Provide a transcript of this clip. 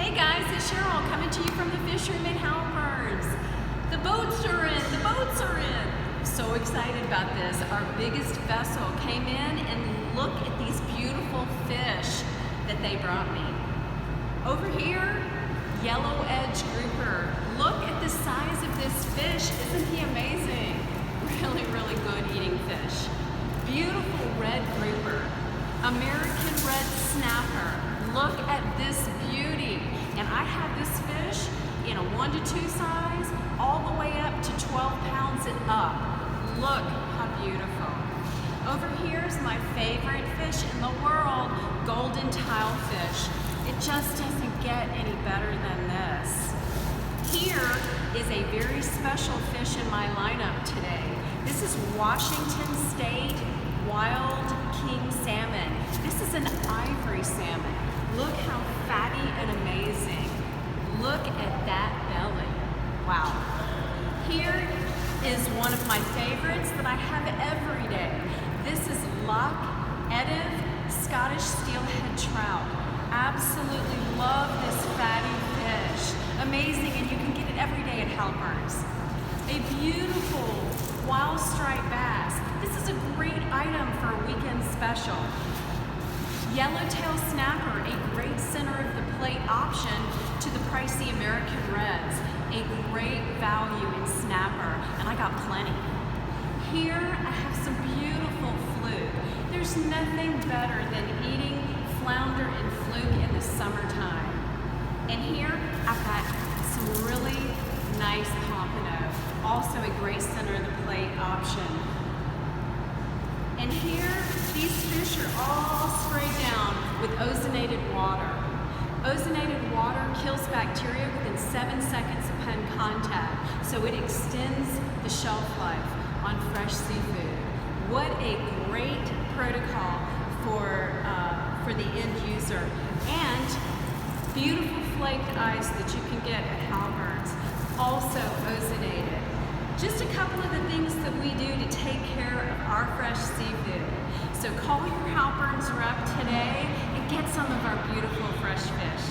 Hey guys, it's Cheryl coming to you from the Fisherman Halperns. The boats are in, the boats are in. I'm so excited about this. Our biggest vessel came in and look at these beautiful fish that they brought me. Over here, yellow edge grouper. Look at the size of this fish. Isn't he amazing? Really, really good eating fish. Beautiful red grouper. American red snapper. Look at this beauty. And I have this fish in a 1 to 2 size, all the way up to 12 pounds and up. Look how beautiful. Over here is my favorite fish in the world, golden tilefish. It just doesn't get any better than this. Here is a very special fish in my lineup today. This is Washington State Wild King Salmon. This is an ivory salmon. Look how fatty and amazing. Look at that belly. Wow. Here is one of my favorites that I have every day. This is Loch Etive Scottish Steelhead Trout. Absolutely love this fatty fish. Amazing, and you can get it every day at Halperns. A beautiful wild striped bass. This is a great item for a weekend special. Yellowtail snapper, a great center of the plate option to the pricey American reds. A great value in snapper, and I got plenty. Here I have some beautiful fluke. There's nothing better than eating flounder and fluke in the summertime. And here I've got some really nice pompano, also a great center of the plate option. And here, these fish are all sprayed down with ozonated water. Ozonated water kills bacteria within 7 seconds upon contact, so it extends the shelf life on fresh seafood. What a great protocol for the end user. And beautiful flaked ice that you can get at Halperns, also ozonated. Just a couple of the things that we do to take care of our fresh seafood. So call your Halperns rep today and get some of our beautiful fresh fish.